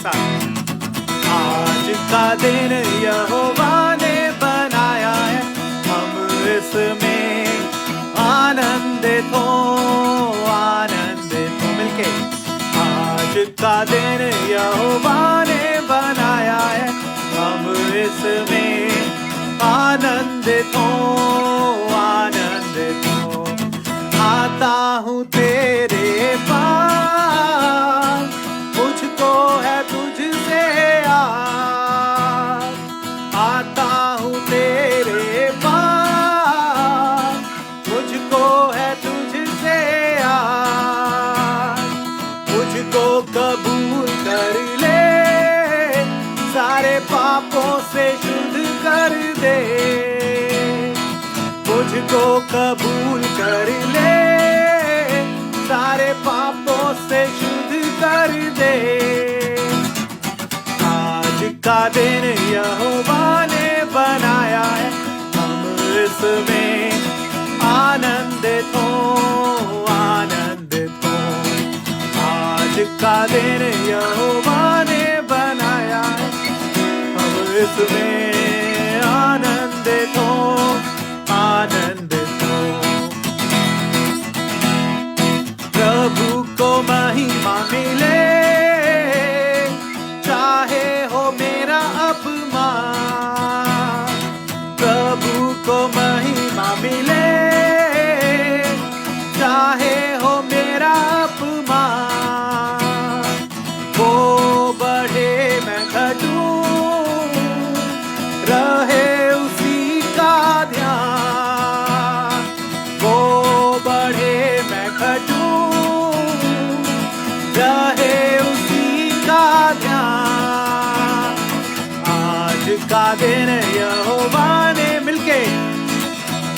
साथ। आज का दिन यहोवा ने बनाया है, हम इसमें आनंदित हो, आनंदित हो मिलके। आज का दिन यहोवा ने बनाया है, हम इसमें आनंदित हो, आनंदित हो। आता हूँ तेरे पास, मुझको है तुझसे आस। आता हूँ तेरे पास, मुझको है तुझसे आस। मुझको कबूल कर ले, सारे पापों से शुद्ध कर दे। मुझको कबूल कर ले, सारे पापों से शुद्ध कर दे। आज का दिन यहोवा ने बनाया है, हम इसमें आनंदित हो, आनंदित हो। आज का दिन यहोवा ने बनाया है, हम इसमें आनंदित हो, आनंदित हो। प्रभु को महिमा मिले, चाहे हो मेरा अपमान। प्रभु को महिमा मिले, चाहे हो मेरा अपमान। वो बढ़े मैं घटूं, रहे उसी का ध्यान। वो बढ़े मैं घटूं, रहे उसी का ध्यान। आज का दिन यहोवा ने मिलके,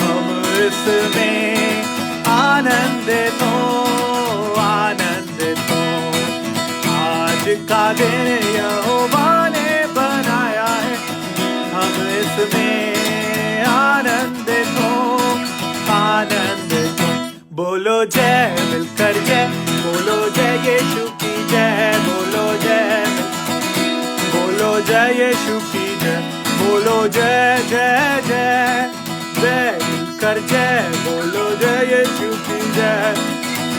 हम इसमें आनंदित हो, आनंदित हो। आज का दिन यहोवा ने बनाया है, हम इसमें आनंदित हो, आनंदित हो। बोलो जय मिलकर जय, बोलो जय यीशु की जय, बोलो जय, बोलो जय यीशु की जय, बोलो जय जय जय। जय मिलकर जय, बोलो जय यीशु की जय,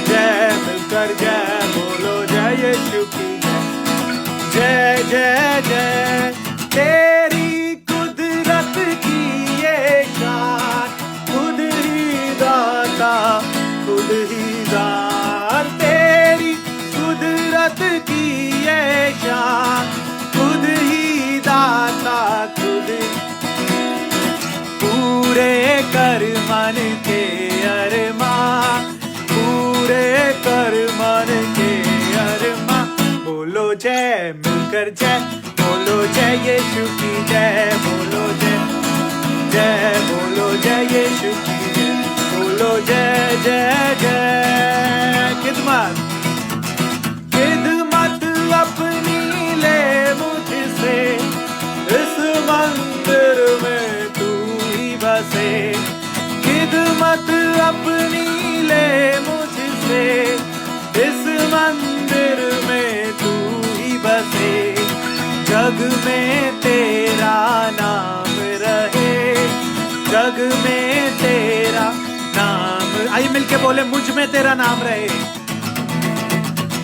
जय मिलकर जय, बोलो जय यीशु की जय, जय जय जय। तेरी कुदरत की ये शान, खुद ही दाता, खुद ही दान। तेरी कुदरत की ये शान, खुद ही दाता, खुद पूरे कर मन के अरमान, पूरे कर मन के अरमान। बोलो जय मिलकर जय, बोलो जय यीशु की जय, बोलो जय जय, बोलो जय यीशु की जय, बोलो जय जय जय। खिदमत खिदमत अपनी ले मुझसे, इस मंदिर में तू ही बसे। खिदमत अपनी ले मुझसे, इस मंदिर में तू ही बसे। जग में तेरा नाम रहे, जग में तेरा नाम। आइए मिलके बोले, मुझ में तेरा नाम रहे,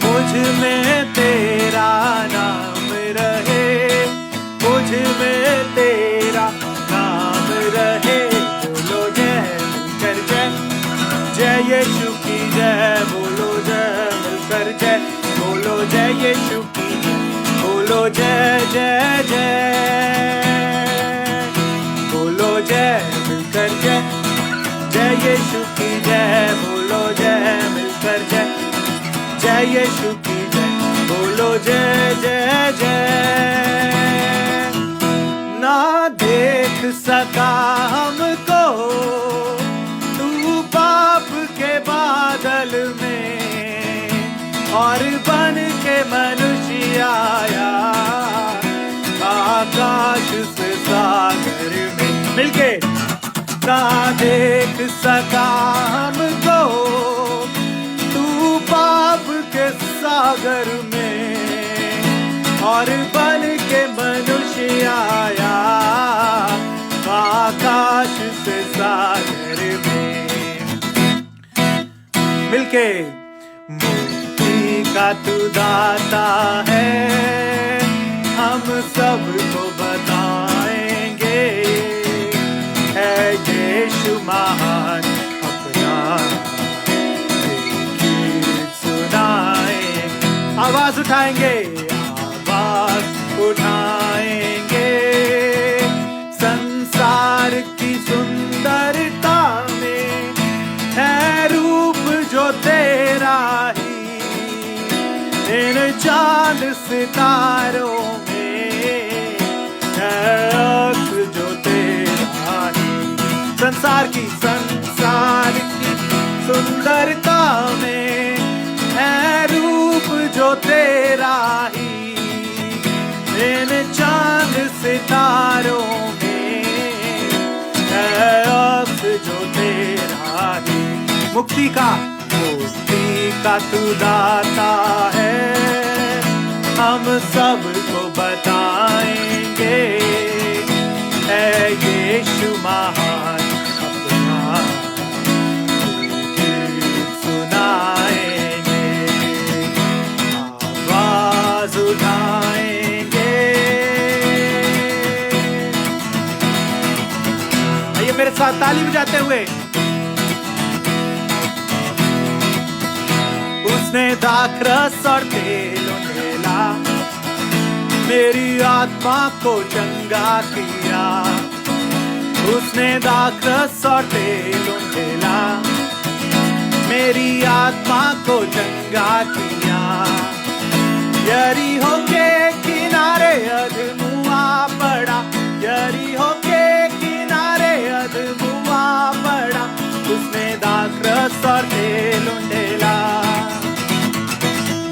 मुझ में तेरा नाम रहे, मुझ में तेरा नाम रहे। बोलो जय मिलकर जय, जय यीशु की जय, बोलो जय मिलकर जय, बोलो जय यीशु की जय, बोलो जय जय जय। बोलो जय मिलकर जय, जय यीशु की जय, बोलो जय मिलकर जय, जय यीशु की जय, बोलो जय जय जय। ना देख सका हमको तू पाप के बादल में, और बन के मनुष्य आया आकाश से सागर में। मिलके ना देख सका हमको तू पाप के सागर में, और बन के मनुष्य आया आकाश से सागर में। मिलके मुक्ति का तू दाता है, हम सबको बताएंगे है यीशु महान, अपना गीत सुनाएंगे। आवाज उठाएंगे, आवाज उठाएंगे, संसार की सुंदरता में है रूप जो तेरा ही, इन चांद सितारों में है अक्स जो तेरा ही। संसार की सुंदरता में है रूप जो तेरा ही, इन चांद सितारों में है अक्स जो तेरा ही। मुक्ति का तू दाता है, हम सबको बताएंगे है यीशु महान, अपना गीत सुनाएंगे, आवाज उठाएंगे। आइए मेरे साथ ताली बजाते हुए। उसने दाखरस और तेल उंडेला, मेरी आत्मा को चंगा किया। उसने दाखरस और तेल उंडेला, मेरी आत्मा को चंगा किया। यरीहो के किनारे अधमुआ पड़ा, यरीहो के किनारे अधमुआ पड़ा। उसने दाखरस और तेल उंडेला।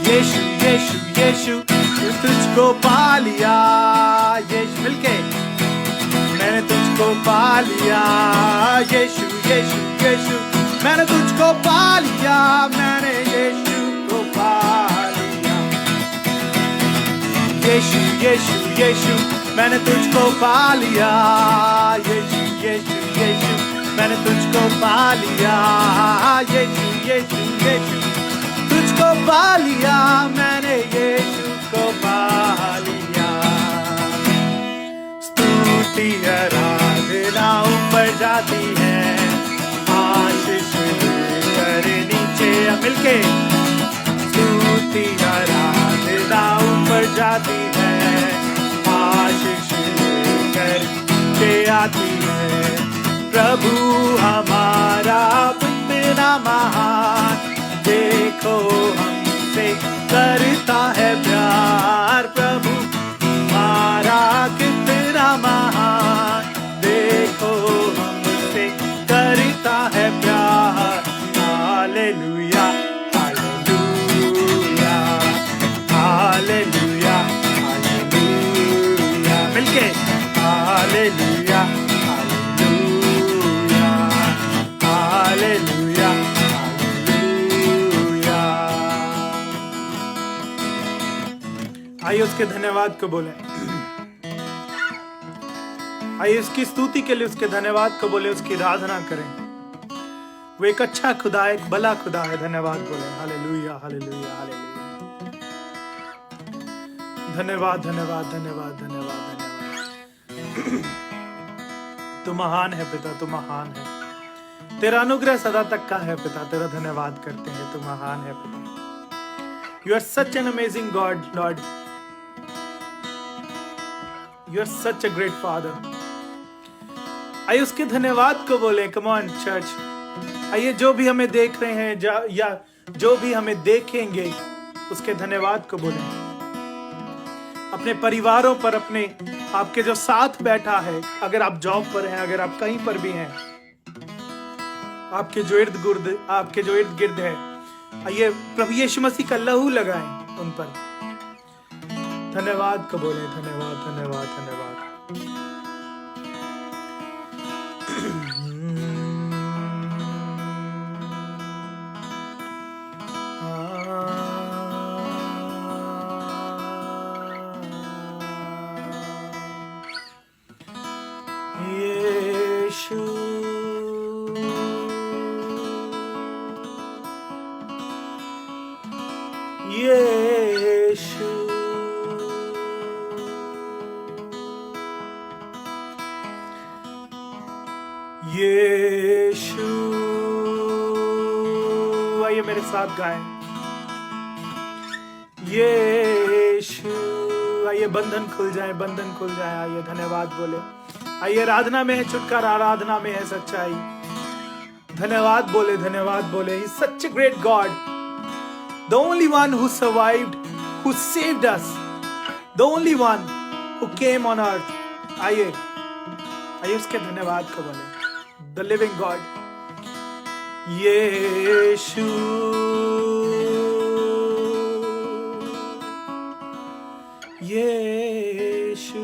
यीशु यीशु यीशु तुझको पा लिया, यीशु मिलके मैंने तुझको पा लिया। यीशु यीशु यीशु मैंने तुझको पा लिया, मैंने यीशु को पा लिया। यीशु यीशु यीशु मैंने तुझको पा लिया, यीशु यीशु यीशु मैंने तुझको पा लिया। यीशु यीशु यीशु तुझको पा लिया, मैंने यीशु को पा लिया। स्तुति आराधना ऊपर जाती है, आशीष कर नीचे मिलके। स्तुति आराधना ऊपर जाती है, आशीष कर नीचे आती है। प्रभु हमारा कितना महान, देखो हमसे करता है प्यार। प्रभु हमारा कितना महान, देखो हमसे करता है प्यार। हालेलुया हालेलुया हालेलुया हालेलुया मिलके। Hallelujah hallelujah hallelujah. आइए उसके धन्यवाद को बोले, आइए उसकी स्तुति के लिए उसके धन्यवाद को बोले, उसकी आराधना करें। वो एक अच्छा खुदा है, एक भला खुदा है। धन्यवाद बोले, हालेलुया हालेलुया हालेलुया। धन्यवाद धन्यवाद धन्यवाद धन्यवाद धन्यवाद। तू महान है पिता, तू महान है। तेरा अनुग्रह सदा तक का है पिता, तेरा धन्यवाद करते हैं। तू महान है पिता। You are such an amazing God lord, you are such a great father. आइए उसके धन्यवाद को बोले। कम ऑन चर्च, आइए जो भी हमें देख रहे हैं या जो भी हमें देखेंगे, उसके धन्यवाद को बोले। अपने परिवारों पर, अपने आपके जो साथ बैठा है, अगर आप जॉब पर हैं, अगर आप कहीं पर भी हैं, आपके जो इर्द गिर्द है, आइए प्रभु यीशु मसीह का लहू लगाएं उन पर। धन्यवाद को बोले, धन्यवाद धन्यवाद धन्यवाद। यीशु। यीशु। आइए मेरे साथ गाएं। यीशु। आइए बंधन खुल जाए, बंधन खुल जाए। आइए धन्यवाद बोले। आइए आराधना में है छुटकारा, आराधना में है सच्चाई। धन्यवाद बोले, धन्यवाद बोले। He's such a great God, the only one who survived, who saved us, the only one who came on earth. आइए आइए उसके धन्यवाद को बोले। The living God, यीशु। यीशु।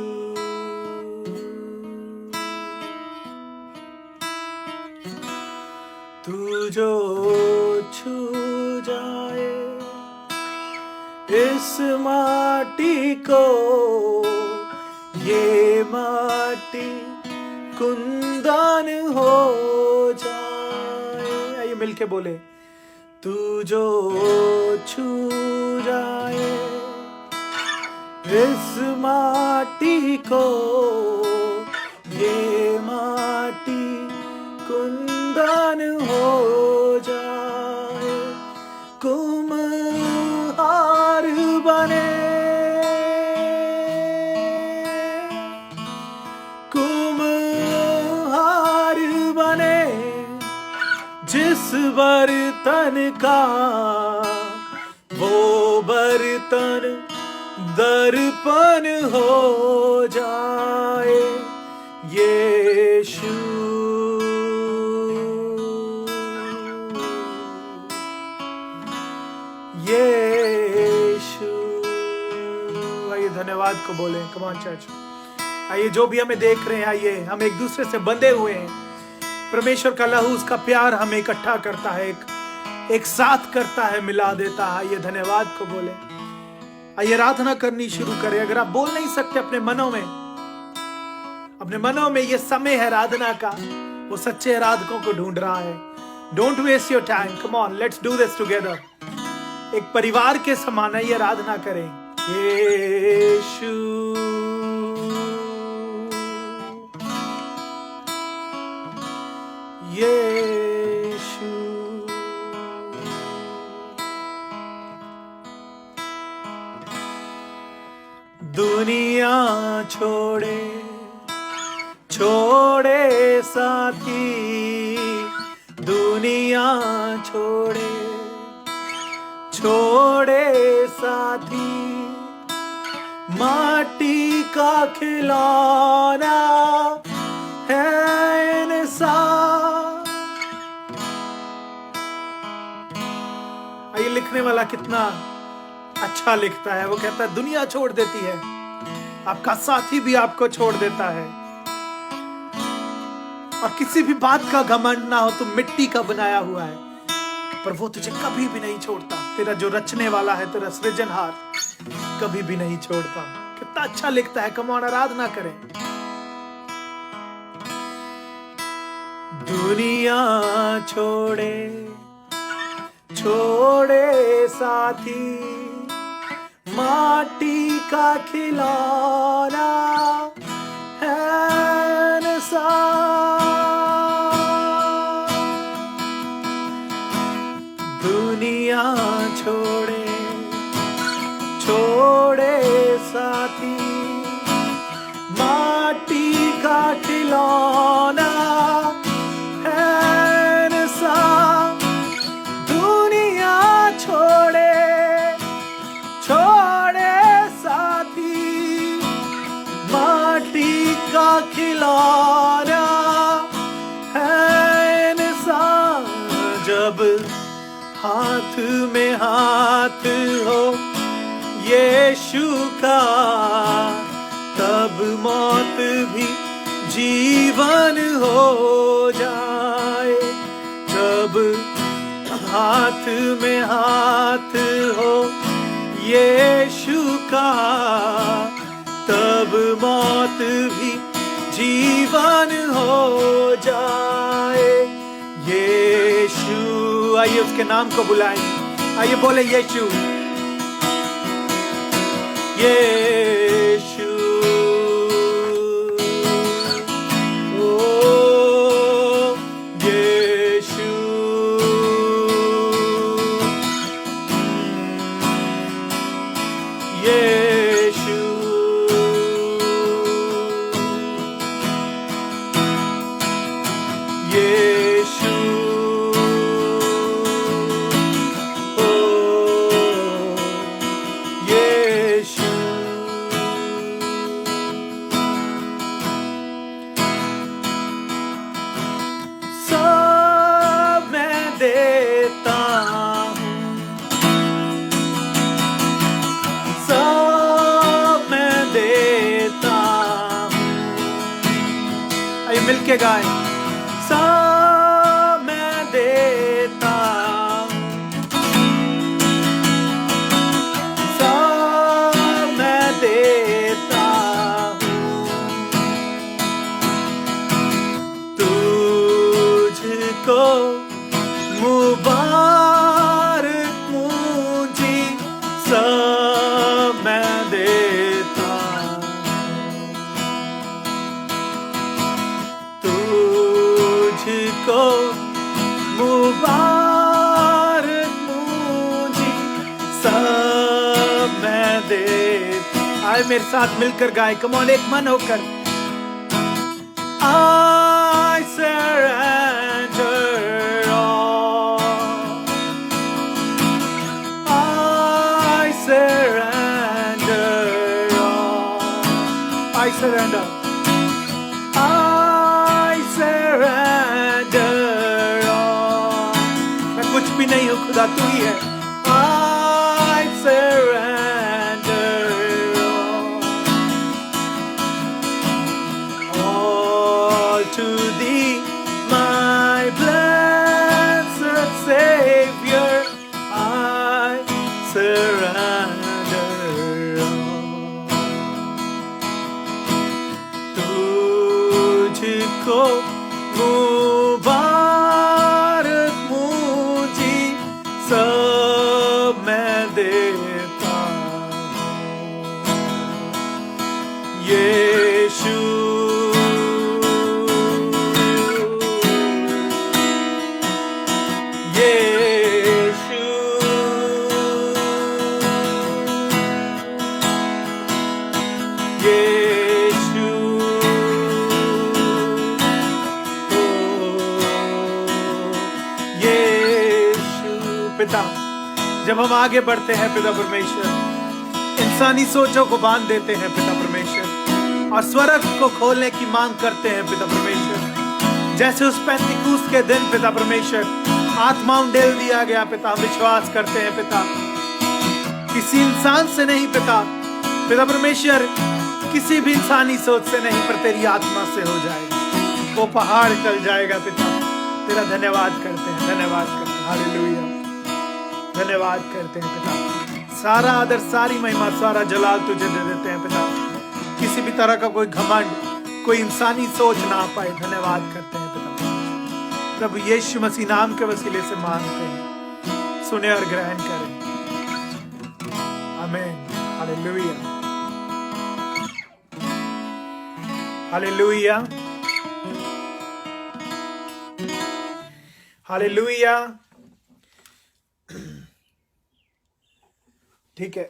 तू जो छू जाए इस माटी को, ये माटी कुंदन हो जाए। आइए मिलके बोले। तू जो छू जाए इस माटी को, ये माटी कुंदन हो जाए। कुम्हार बने, कुम्हार बने जिस बर्तन का, वो बर्तन दर्पण हो जाए। यीशु। यीशु। आइए धन्यवाद को बोले। Come on church. आइए जो भी हमें देख रहे हैं, आइए हम एक दूसरे से बंधे हुए हैं। परमेश्वर का लहू, उसका प्यार हमें इकट्ठा करता है, एक साथ करता है, मिला देता है। आइए धन्यवाद को बोले। आइए आराधना करनी शुरू करें। अगर आप बोल नहीं सकते अपने मनों में, अपने मनों में ये समय है आराधना का, वो सच्चे आराधकों को ढूंढ रहा है। Don't waste your time, come on, let's do this together. एक परिवार के समान आइए आराधना करें। यीशु। यीशु। दुनिया छोड़े छोड़े साथी, दुनिया छोड़े छोड़े साथी, माटी का खिलौना है इंसान। ये लिखने वाला कितना अच्छा लिखता है। वो कहता है दुनिया छोड़ देती है, आपका साथी भी आपको छोड़ देता है, और किसी भी बात का घमंड ना हो, तुम मिट्टी का बनाया हुआ है, पर वो तुझे कभी भी नहीं छोड़ता। तेरा जो रचने वाला है, तेरा सृजनहार कभी भी नहीं छोड़ता। कितना अच्छा लिखता है। कम ऑन, आराधना करें। दुनिया छोड़े छोड़े साथी, माटी का खिलौना है इंसान। दुनिया छोड़े छोड़े साथी, माटी का खिलौना है इंसान। दुनिया छोड़े छोड़े साथी, माटी का खिलौना है इंसान। जब हाथ में हाथ हो यीशु का, तब मौत भी जीवन हो जाए। जब हाथ में हाथ हो यीशु का, तब मौत भी जीवन हो जाए। यीशु। आइए उसके नाम को बुलाएं। आइए बोले यीशु। यीशु, ओ यीशु, यीशु, यीशु, ओ यीशु। सब मैं देता हूँ, सब मैं देता हूँ। आइए मिलके गाएं। सब मैं देता हूँ, सब मैं देता हूँ, तुझको मुबारक मुझे, सब मैं देता हूँ, तुझको मुबारक मुझे, सब मैं देता। आए मेरे साथ मिलकर गाए, कम ऑन, एक मन होकर। I surrender all, I surrender all, I surrender, I surrender all। मैं कुछ भी नहीं हूँ, खुदा तू ही है। I surrender all to thee, my blessed Savior, I surrender all। तुझको मुबारक मुझे, सब मैं देता हूँ, यीशु, यीशु, यीशु, ओ यीशु। पिता, जब हम आगे बढ़ते हैं पिता परमेश्वर, इंसानी सोचों को बांध देते हैं पिता परमेश्वर, और स्वर्ग को खोलने की मांग करते हैं पिता परमेश्वर। जैसे उस पेंतिकुस्त के दिन पिता परमेश्वर आत्माओं डेल दिया गया पिता, हम विश्वास करते हैं पिता, किसी इंसान से नहीं पिता, पिता परमेश्वर किसी भी इंसानी सोच से नहीं, पर तेरी आत्मा से हो जाएगा, वो पहाड़ चल जाएगा पिता। तेरा धन्यवाद करते हैं, धन्यवाद करते हैं, हालेलुया, धन्यवाद करते हैं पिता। सारा आदर, सारी महिमा, सारा जलाल तुझे दे देते हैं पिता। किसी भी तरह का कोई घमंड, कोई इंसानी सोच ना आ पाए, धन्यवाद करते हैं पिता। प्रभु यीशु मसीह नाम के वसीले से मांगते हैं, सुने और ग्रहण करें, आमीन, हालेलुया, हालेलुया, हालेलुया। ठीक है,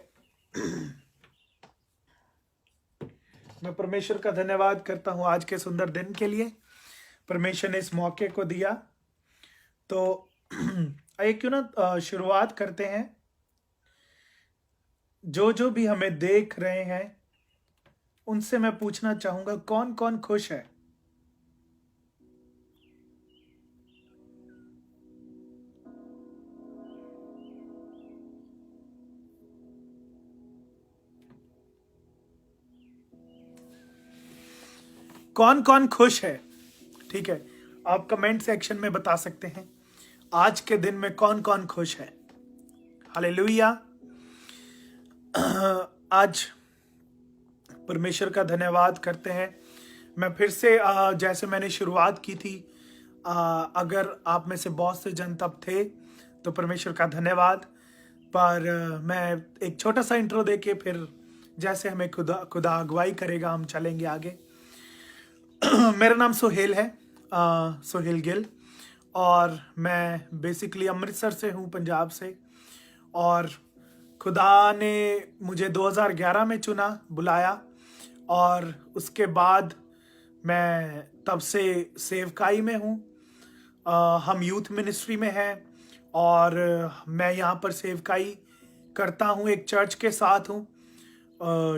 मैं परमेश्वर का धन्यवाद करता हूं आज के सुंदर दिन के लिए। परमेश्वर ने इस मौके को दिया, तो आइए क्यों ना शुरुआत करते हैं। जो भी हमें देख रहे हैं उनसे मैं पूछना चाहूंगा, कौन कौन खुश है? कौन कौन खुश है? ठीक है, आप कमेंट सेक्शन में बता सकते हैं आज के दिन में कौन कौन खुश है। हालेलुया। आज परमेश्वर का धन्यवाद करते हैं। मैं फिर से जैसे मैंने शुरुआत की थी, अगर आप में से बहुत से जन तब थे तो परमेश्वर का धन्यवाद। पर मैं एक छोटा सा इंट्रो देके फिर जैसे हमें खुदा खुदा अगुवाई करेगा हम चलेंगे आगे। मेरा नाम सोहेल है, सोहेल गिल, और मैं बेसिकली अमृतसर से हूँ, पंजाब से। और खुदा ने मुझे 2011 में चुना, बुलाया, और उसके बाद मैं तब से सेवकाई में हूँ। हम यूथ मिनिस्ट्री में हैं और मैं यहाँ पर सेवकाई करता हूँ, एक चर्च के साथ हूँ,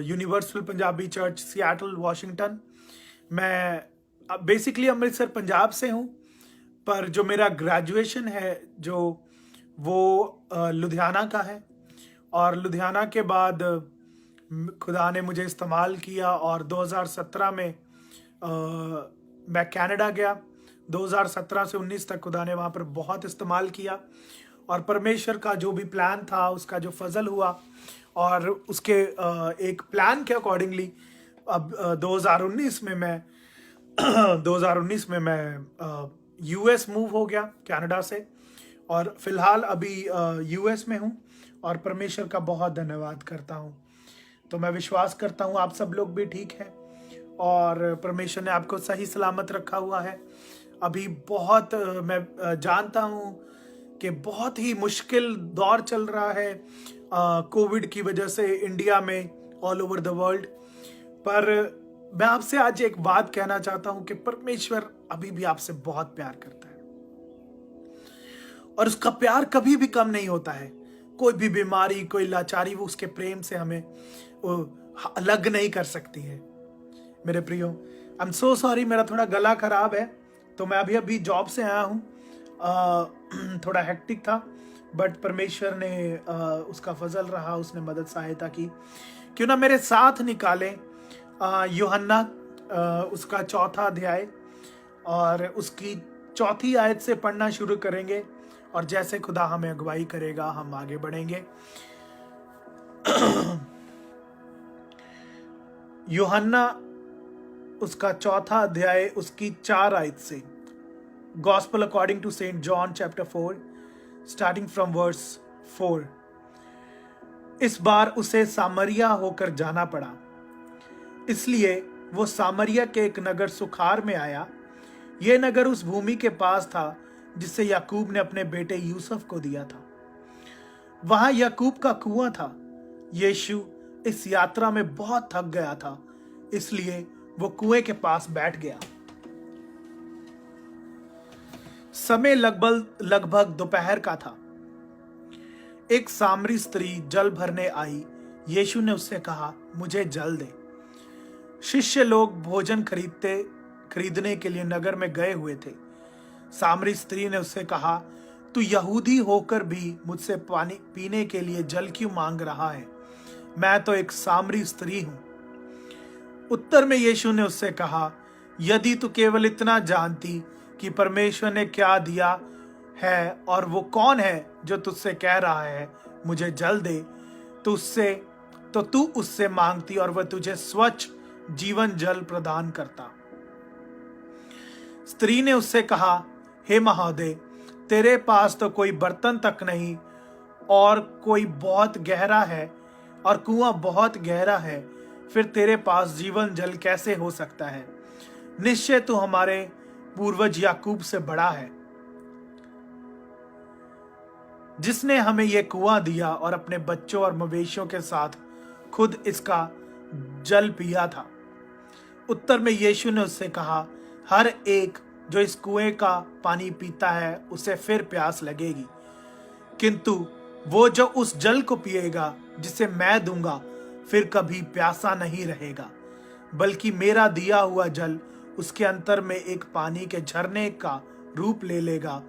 universal Punjabi church, Seattle, Washington. मैं बेसिकली अमृतसर पंजाब से हूँ, पर जो मेरा ग्रेजुएशन है जो वो लुधियाना का है। और लुधियाना के बाद खुदा ने मुझे इस्तेमाल किया और 2017 में मैं कनाडा गया। 2017 से 19 तक खुदा ने वहाँ पर बहुत इस्तेमाल किया, और परमेश्वर का जो भी प्लान था उसका जो फजल हुआ, और उसके एक प्लान के अकॉर्डिंगली अब 2019 में मैं यूएस मूव हो गया कनाडा से, और फिलहाल अभी यूएस में हूँ, और परमेश्वर का बहुत धन्यवाद करता हूँ। तो मैं विश्वास करता हूँ आप सब लोग भी ठीक हैं और परमेश्वर ने आपको सही सलामत रखा हुआ है। अभी बहुत मैं जानता हूँ कि बहुत ही मुश्किल दौर चल रहा है कोविड की वजह से इंडिया में, ऑल ओवर द वर्ल्ड। पर मैं आपसे आज एक बात कहना चाहता हूँ कि परमेश्वर अभी भी आपसे बहुत प्यार करता है, और उसका प्यार कभी भी कम नहीं होता है। कोई भी बीमारी, कोई लाचारी, वो उसके प्रेम से हमें अलग नहीं कर सकती है। मेरे प्रियो, आई एम सो सॉरी, मेरा थोड़ा गला खराब है, तो मैं अभी जॉब से आया हूँ। थोड़ा हेक्टिक था, बट परमेश्वर ने उसका फजल रहा, उसने मदद सहायता की। क्यों ना मेरे साथ निकालें यूहन्ना उसका 4था अध्याय, और उसकी 4थी आयत से पढ़ना शुरू करेंगे, और जैसे खुदा हमें अगुवाई करेगा हम आगे बढ़ेंगे। यूहन्ना उसका 4था अध्याय, उसकी 4 आयत से। Gospel according to saint John chapter 4 starting from verse 4। इस बार उसे सामरिया होकर जाना पड़ा, इसलिए वो सामरिया के एक नगर सुखार में आया। यह नगर उस भूमि के पास था जिसे याकूब ने अपने बेटे यूसुफ को दिया था। वहां याकूब का कुआं था। यीशु इस यात्रा में बहुत थक गया था, इसलिए वो कुएं के पास बैठ गया। समय लगभग दोपहर का था। एक सामरी स्त्री जल भरने आई। यीशु ने उससे कहा, मुझे जल दे। शिष्य लोग भोजन खरीदने के लिए नगर में गए हुए थे। सामरी स्त्री ने उससे कहा, तू यहूदी होकर भी मुझसे पानी पीने के लिए जल क्यों मांग रहा है? मैं तो एक सामरी स्त्री हूं। उत्तर में यीशु ने उससे कहा, यदि तू केवल इतना जानती कि परमेश्वर ने क्या दिया है और वो कौन है जो तुझसे कह रहा है मुझे जल दे, तो तू उससे मांगती और वह तुझे स्वच्छ जीवन जल प्रदान करता। स्त्री ने उससे कहा, हे महोदय, तेरे पास तो कोई बर्तन तक नहीं, और कोई बहुत गहरा है, और कुआं बहुत गहरा है, फिर तेरे पास जीवन जल कैसे हो सकता है? निश्चय तू हमारे पूर्वज याकूब से बड़ा है, जिसने हमें यह कुआं दिया और अपने बच्चों और मवेशियों के साथ खुद इसका जल पिया था। उत्तर में यीशु ने उससे कहा, हर एक जो इस कुएं का पानी पीता है उसे फिर प्यास लगेगी, किंतु वो जो उस जल को पिएगा जिसे मैं दूंगा फिर कभी प्यासा नहीं रहेगा, बल्कि मेरा दिया हुआ जल उसके अंतर में एक पानी के झरने का रूप ले लेगा,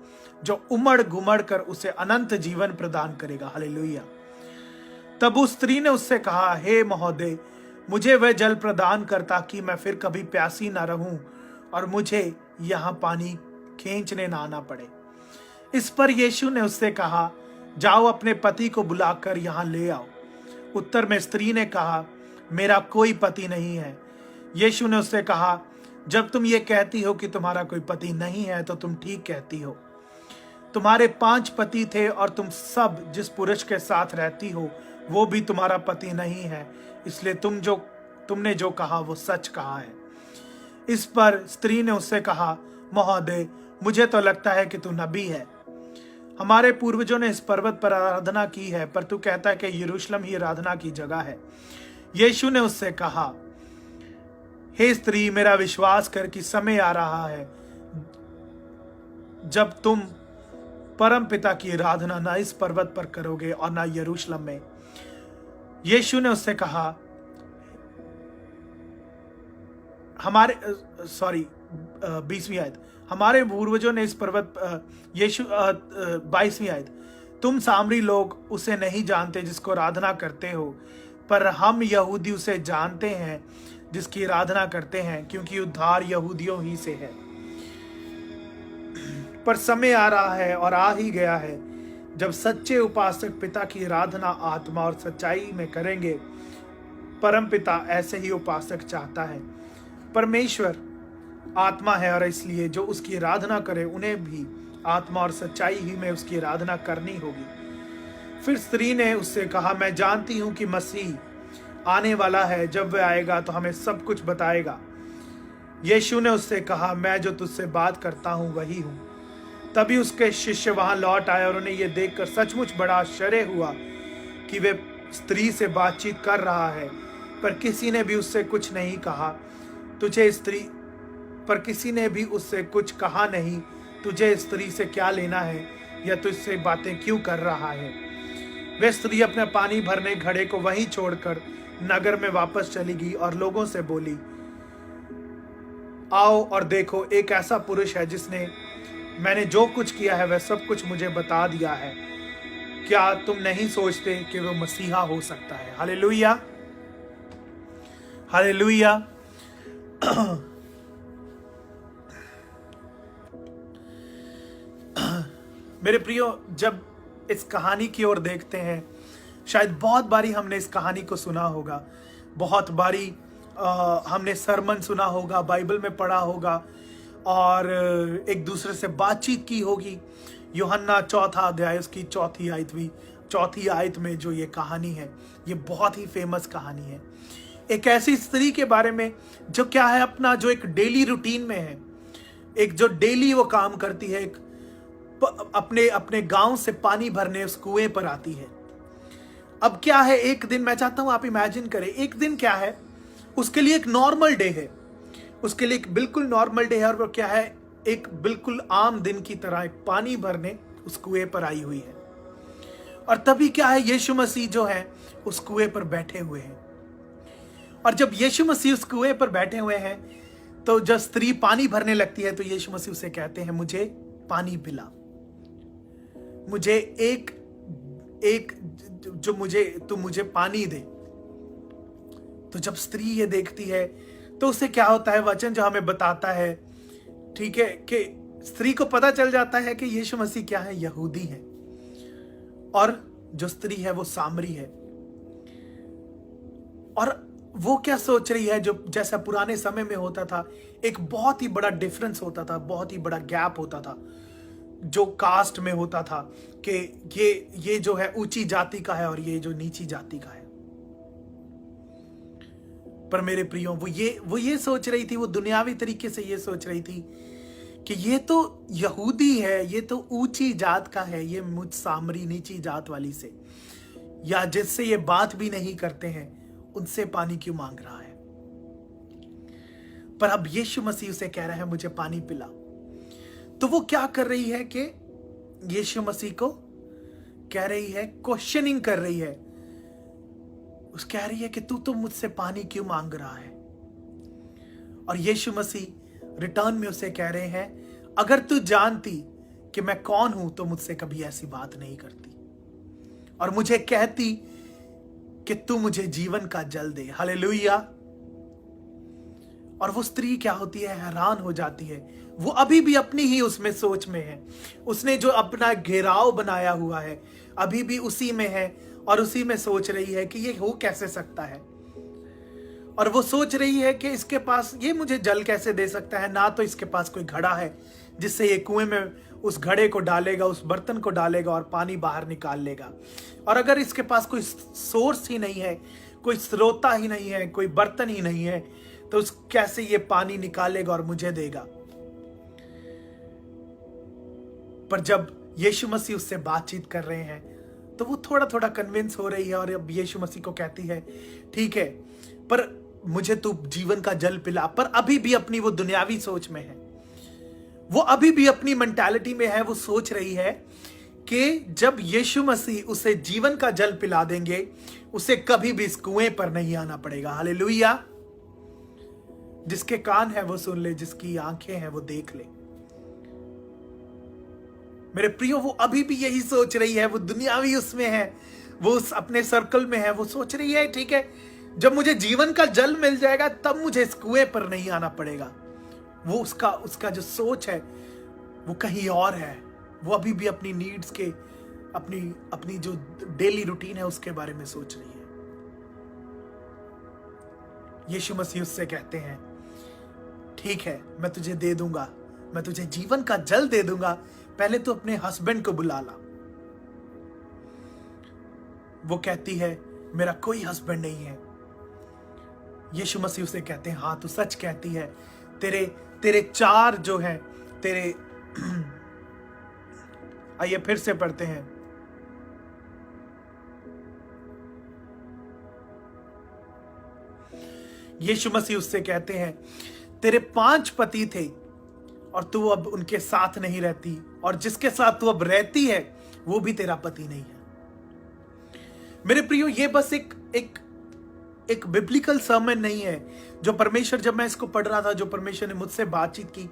जो उमड़ घुमड़ कर उसे अनंत जीवन प्रदान करेगा। हालेलुया। तब उस स्त्री ने उससे कहा, हे महोदय, मुझे वह जल प्रदान कर ताकि मैं फिर कभी प्यासी ना रहूं और मुझे यहाँ पानी खींचने ना आना पड़े। इस पर यीशु ने उससे कहा, जाओ अपने पति को बुलाकर यहाँ ले आओ। उत्तर में स्त्री ने कहा, मेरा कोई पति नहीं है। यीशु ने उससे कहा, जब तुम ये कहती हो कि तुम्हारा कोई पति नहीं है तो तुम ठीक कहती हो। तुम्हारे 5 पति थे और तुम सब जिस पुरुष के साथ रहती हो वो भी तुम्हारा पति नहीं है, इसलिए तुमने जो कहा वो सच कहा है। इस पर स्त्री ने उससे कहा, महोदय, मुझे तो लगता है कि तू नबी है। हमारे पूर्वजों ने इस पर्वत पर आराधना की है, पर तू कहता है कि यरूशलेम ही आराधना की जगह है। यीशु ने उससे कहा, हे स्त्री, मेरा विश्वास कर कि समय आ रहा है जब तुम परम पिता की आराधना ना इस पर्वत पर करोगे और ना यरूशलेम में। यीशु ने उससे कहा, हमारे 20वीं आयत, हमारे पूर्वजों ने इस पर्वत 22वीं आयत, तुम सामरी लोग उसे नहीं जानते जिसको आराधना करते हो, पर हम यहूदी उसे जानते हैं जिसकी आराधना करते हैं, क्योंकि उद्धार यहूदियों ही से है। पर समय आ रहा है और आ ही गया है जब सच्चे उपासक पिता की आराधना आत्मा और सच्चाई में करेंगे। परम पिता ऐसे ही उपासक चाहता है। परमेश्वर आत्मा है और इसलिए जो उसकी आराधना करे उन्हें भी आत्मा और सच्चाई ही में उसकी आराधना करनी होगी। फिर स्त्री ने उससे कहा, मैं जानती हूं कि मसीह आने वाला है, जब वह आएगा तो हमें सब कुछ बताएगा। यीशु ने उससे कहा, मैं जो तुझसे बात करता हूं वही हूं। तभी उसके शिष्य वहां लौट आए और उन्हें यह देखकर सचमुच बड़ा आश्चर्य हुआ कि वे स्त्री से बातचीत कर रहा है, पर किसी ने भी उससे कुछ नहीं कहा। किसी ने भी उससे कुछ कहा नहीं, तुझे स्त्री से क्या लेना है या तुझसे बातें क्यों कर रहा है। वह स्त्री अपने पानी भरने घड़े को वहीं छोड़कर नगर में वापस चली गई और लोगों से बोली, आओ और देखो, एक ऐसा पुरुष है जिसने मैंने जो कुछ किया है वह सब कुछ मुझे बता दिया है। क्या तुम नहीं सोचते कि वो मसीहा हो सकता है? Hallelujah, hallelujah. मेरे प्रियो, जब इस कहानी की ओर देखते हैं, शायद बहुत बारी हमने इस कहानी को सुना होगा, बहुत बारी हमने सरमन सुना होगा, बाइबल में पढ़ा होगा और एक दूसरे से बातचीत की होगी। यूहन्ना 4 अध्याय उसकी 4 आयत में जो ये कहानी है, ये बहुत ही फेमस कहानी है। एक ऐसी स्त्री के बारे में जो क्या है, अपना जो एक डेली रूटीन में है, एक जो डेली वो काम करती है, एक अपने गांव से पानी भरने उस कुएं पर आती है। अब क्या है, एक दिन, मैं चाहता हूं आप इमेजिन करें, एक दिन क्या है उसके लिए, एक नॉर्मल डे है, उसके लिए एक बिल्कुल नॉर्मल डे है। और वो क्या है, एक बिल्कुल आम दिन की तरह एक पानी भरने उस कुएं पर आई हुई है। और तभी क्या है, यीशु मसीह जो है उस कुएं पर बैठे हुए हैं। और जब यीशु मसीह उस कुएं पर बैठे हुए हैं तो जब स्त्री पानी भरने लगती है तो यीशु मसीह उसे कहते हैं, मुझे पानी पिला, मुझे एक जो मुझे पानी दे। तो जब स्त्री ये देखती है तो उसे क्या होता है, वचन जो हमें बताता है, ठीक है, कि स्त्री को पता चल जाता है कि यीशु मसीह क्या है, यहूदी है, और जो स्त्री है वो सामरी है। और वो क्या सोच रही है, जो जैसा पुराने समय में होता था, एक बहुत ही बड़ा डिफरेंस होता था, बहुत ही बड़ा गैप होता था जो कास्ट में होता था, कि ये जो है ऊंची जाति का है और ये जो नीची जाति का है। पर मेरे प्रियो, वो ये सोच रही थी, वो दुनियावी तरीके से ये सोच रही थी कि ये तो यहूदी है, ये तो ऊंची जात का है, ये मुझ सामरी नीची जात वाली से, या जिससे ये बात भी नहीं करते हैं, उनसे पानी क्यों मांग रहा है। पर अब यीशु मसीह उसे कह रहा है, मुझे पानी पिला। तो वो क्या कर रही है कि यीशु मसीह को कह रही है, क्वेश्चनिंग कर रही है, उस कह रही है कि तू तो मुझसे पानी क्यों मांग रहा है। और यीशु मसीह रिटर्न में उसे कह रहे हैं, अगर तू जानती कि मैं कौन हूं तो मुझसे कभी ऐसी बात नहीं करती और मुझे कहती कि तू मुझे जीवन का जल दे। हालेलुया। और वो स्त्री क्या होती है, हैरान हो जाती है। वो अभी भी अपनी ही उसमें सोच में है, उसने जो अपना घेराव बनाया हुआ है अभी भी उसी में है और उसी में सोच रही है कि ये हो कैसे सकता है। और वो सोच रही है कि इसके पास, ये मुझे जल कैसे दे सकता है, ना तो इसके पास कोई घड़ा है जिससे ये कुएं में उस घड़े को डालेगा, उस बर्तन को डालेगा और पानी बाहर निकाल लेगा। और अगर इसके पास कोई सोर्स ही नहीं है, कोई स्रोता ही नहीं है, कोई बर्तन ही नहीं है, तो उस कैसे ये पानी निकालेगा और मुझे देगा? पर जब यीशु मसीह उससे बातचीत कर रहे हैं तो वो थोड़ा थोड़ा कन्विंस हो रही है और अब यीशु मसीह को कहती है, ठीक है, पर मुझे तू जीवन का जल पिला। पर अभी भी अपनी वो दुनियावी सोच में है, वो अभी भी अपनी मेंटालिटी में है। वो सोच रही है कि जब यीशु मसीह उसे जीवन का जल पिला देंगे, उसे कभी भी इस कुएं पर नहीं आना पड़ेगा। हालेलुया। जिसके कान है वो सुन ले, जिसकी आंखें हैं वो देख ले। मेरे प्रियो, वो अभी भी यही सोच रही है, वो दुनियावी उसमें है, वो उस अपने सर्कल में है। वो सोच रही है, ठीक है, जब मुझे जीवन का जल मिल जाएगा तब मुझे इस कुएं पर नहीं आना पड़ेगा। वो उसका जो सोच है वो कहीं और है। वो अभी भी अपनी नीड्स के, अपनी जो डेली रूटीन है उसके बारे में सोच रही है। यीशु मसीह उससे कहते हैं, ठीक है, मैं तुझे दे दूंगा, मैं तुझे जीवन का जल दे दूंगा, पहले तो अपने हस्बैंड को बुला ला। वो कहती है, मेरा कोई हस्बैंड नहीं है। यीशु मसीह उसे कहते हैं, हाँ तू सच कहती है, तेरे 4 जो हैं तेरे आइए फिर से पढ़ते हैं। यीशु मसीह उससे कहते हैं, तेरे 5 पति थे और तू अब उनके साथ नहीं रहती, और जिसके साथ तू अब रहती है वो भी तेरा पति नहीं है। मेरे प्रियो, ये बस एक बिब्लिकल सर्मन नहीं है जो परमेश्वर, जब मैं इसको पढ़ रहा था, जो परमेश्वर ने मुझसे बातचीत की,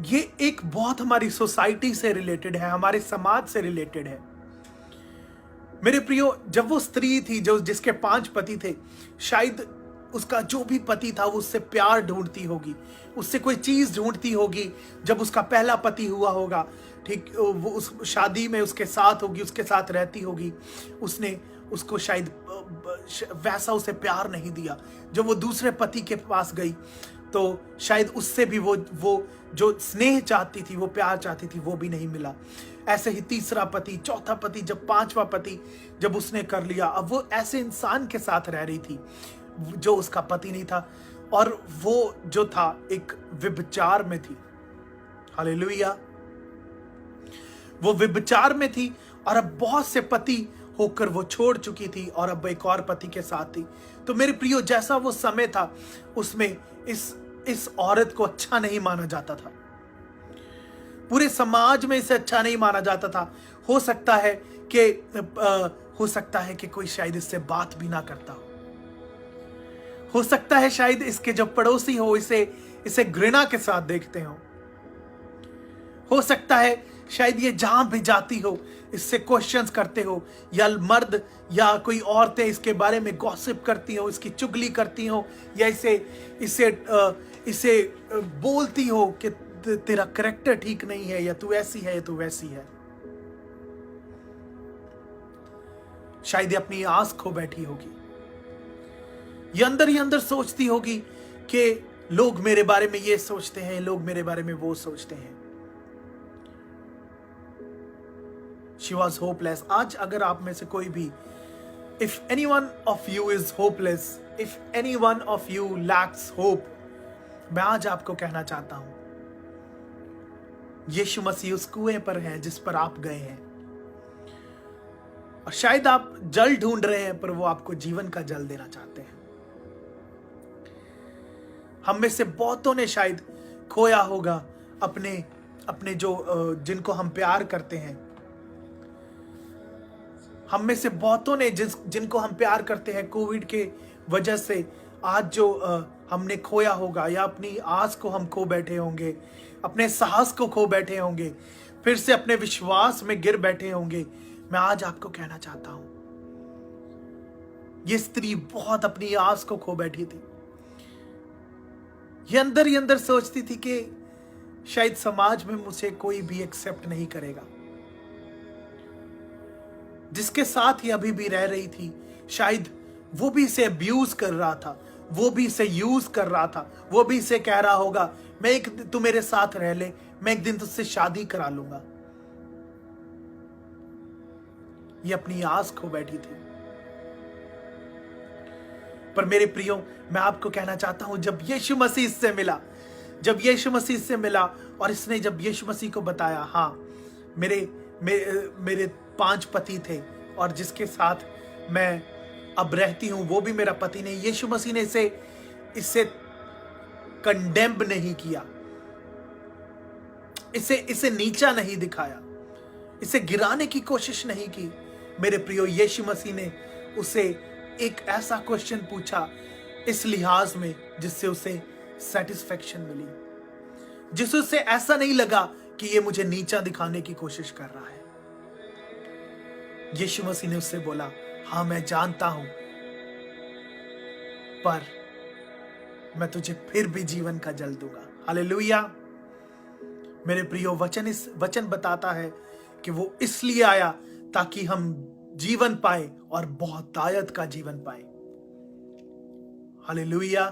ये एक बहुत हमारी सोसाइटी से रिलेटेड है, हमारे समाज से रिलेटेड है। मेरे प्रियो, जब वो स्त्री थी जिसके 5 पति थे, शायद उसका जो भी पति था वो उससे प्यार ढूंढती होगी, उससे कोई चीज ढूंढती होगी। जब उसका पहला पति हुआ होगा, ठीक, वो उस शादी में उसके साथ होगी, उसके साथ रहती होगी, उसने उसको शायद वैसा उसे प्यार नहीं दिया। जब वो दूसरे पति के पास गई तो शायद उससे भी वो जो स्नेह चाहती थी, वो प्यार चाहती थी, वो भी नहीं मिला। ऐसे ही तीसरा पति, चौथा पति, जब 5वां पति जब उसने कर लिया, अब वो ऐसे इंसान के साथ रह रही थी जो उसका पति नहीं था, और वो जो था एक व्यभिचार में थी। हालेलुया। वो व्यभिचार में थी और अब बहुत से पति होकर वो छोड़ चुकी थी और अब एक और पति के साथ थी। तो मेरे प्रियो, जैसा वो समय था उसमें इस औरत को अच्छा नहीं माना जाता था, पूरे समाज में इसे अच्छा नहीं माना जाता था। हो सकता है कि कोई शायद इससे बात भी ना करता हो सकता है शायद इसके जो पड़ोसी हो इसे घृणा के साथ देखते हो सकता है शायद ये जहां भी जाती हो इससे क्वेश्चंस करते हो, या मर्द या कोई औरतें इसके बारे में गॉसिप करती हो, इसकी चुगली करती हो, या इसे बोलती हो कि तेरा कैरेक्टर ठीक नहीं है, या तू ऐसी है, तू वैसी है। शायद ये अपनी आस खो बैठी होगी, ये अंदर ही अंदर सोचती होगी कि लोग मेरे बारे में ये सोचते हैं, लोग मेरे बारे में वो सोचते हैं। She was hopeless. आज अगर आप में से कोई भी, if anyone of you is hopeless, if anyone of you lacks hope, मैं आज आपको कहना चाहता हूं, यीशु मसीह उस कुएं पर है जिस पर आप गए हैं, और शायद आप जल ढूंढ रहे हैं पर वो आपको जीवन का जल देना चाहते हैं। हम में से बहुतों ने शायद खोया होगा अपने जो जिनको हम प्यार करते हैं। हम में से बहुतों ने जिनको हम प्यार करते हैं, कोविड के वजह से आज जो हमने खोया होगा, या अपनी आस को हम खो बैठे होंगे, अपने साहस को खो बैठे होंगे, फिर से अपने विश्वास में गिर बैठे होंगे। मैं आज आपको कहना चाहता हूं, ये स्त्री बहुत अपनी आस को खो बैठी थी। ये अंदर ही अंदर सोचती थी कि शायद समाज में मुझे कोई भी एक्सेप्ट नहीं करेगा। जिसके साथ ही अभी भी रह रही थी, शायद वो भी इसे अब्यूज कर रहा था, वो भी इसे यूज कर रहा था, वो भी इसे कह रहा होगा, तू मेरे साथ रह ले, मैं एक दिन तुझसे शादी करा लूंगा। ये अपनी आस खो बैठी थी। पर मेरे प्रियो, मैं आपको कहना चाहता हूं, जब यीशु मसीह से मिला और इसने जब यीशु मसीह को बताया, हाँ मेरे 5 पति थे और जिसके साथ मैं अब रहती हूं वो भी मेरा पति नहीं। यीशु मसीह ने इसे कंडेम नहीं किया, इसे नीचा नहीं दिखाया, इसे गिराने की कोशिश नहीं की। मेरे प्रियो, यीशु मसीह ने उसे एक ऐसा क्वेश्चन पूछा इस लिहाज में जिससे उसे सेटिस्फेक्शन मिली, जिससे उसे ऐसा नहीं लगा कि ये मुझे नीचा दिखाने की कोशिश कर रहा है। यीशु मसीह ने उससे बोला, हाँ मैं जानता हूं, पर मैं तुझे फिर भी जीवन का जल दूंगा। हालेलुया। मेरे प्रियो, वचन बताता है कि वो इसलिए आया ताकि हम जीवन पाए और बहुतायत का जीवन पाए। हालेलुया।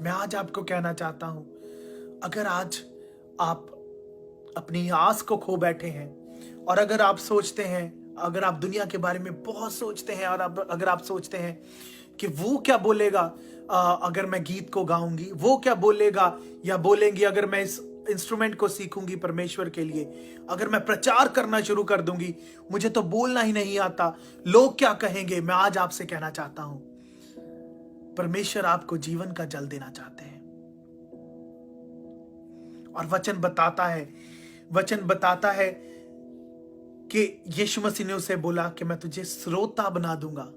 मैं आज आपको कहना चाहता हूं, अगर आज आप अपनी आस को खो बैठे हैं और अगर आप सोचते हैं, अगर आप दुनिया के बारे में बहुत सोचते हैं और अगर आप सोचते हैं कि वो क्या बोलेगा अगर मैं गीत को गाऊंगी, वो क्या बोलेगा या बोलेंगी अगर मैं इस इंस्ट्रूमेंट को सीखूंगी परमेश्वर के लिए, अगर मैं प्रचार करना शुरू कर दूंगी, मुझे तो बोलना ही नहीं आता, लोग क्या कहेंगे। मैं आज आपसे कहना चाहता हूं, परमेश्वर आपको जीवन का जल देना चाहते हैं। और वचन बताता है कि यीशु मसीह ने उसे बोला कि मैं तुझे स्रोता बना दूंगा,